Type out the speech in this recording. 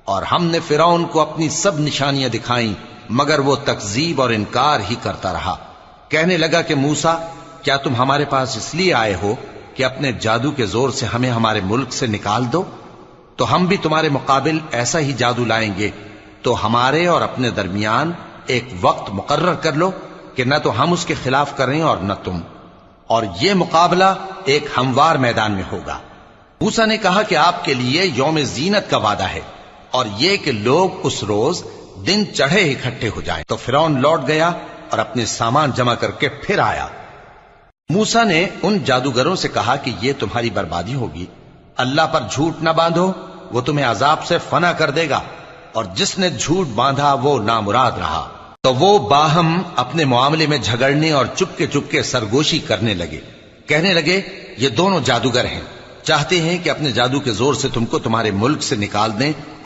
اور ہم نے فرعون کو اپنی سب نشانیاں دکھائیں مگر وہ تکذیب اور انکار ہی کرتا رہا۔ کہنے لگا کہ موسیٰ، کیا تم ہمارے پاس اس لیے آئے ہو کہ اپنے جادو کے زور سے ہمیں ہمارے ملک سے نکال دو؟ تو ہم بھی تمہارے مقابل ایسا ہی جادو لائیں گے، تو ہمارے اور اپنے درمیان ایک وقت مقرر کر لو کہ نہ تو ہم اس کے خلاف کریں اور نہ تم، اور یہ مقابلہ ایک ہموار میدان میں ہوگا۔ موسیٰ نے کہا کہ آپ کے لیے یوم زینت کا وعدہ ہے، اور یہ کہ لوگ اس روز دن چڑھے اکٹھے ہو جائیں۔ تو فرعون لوٹ گیا اور اپنے سامان جمع کر کے پھر آیا۔ موسیٰ نے ان جادوگروں سے کہا کہ یہ تمہاری بربادی ہوگی، اللہ پر جھوٹ نہ باندھو، وہ تمہیں عذاب سے فنا کر دے گا، اور جس نے جھوٹ باندھا وہ نامراد رہا۔ تو وہ باہم اپنے معاملے میں جھگڑنے اور چپکے سرگوشی کرنے لگے۔ کہنے لگے یہ دونوں جادوگر ہیں، چاہتے ہیں کہ اپنے جادو کے زور سے تم کو تمہارے ملک سے نکال دیں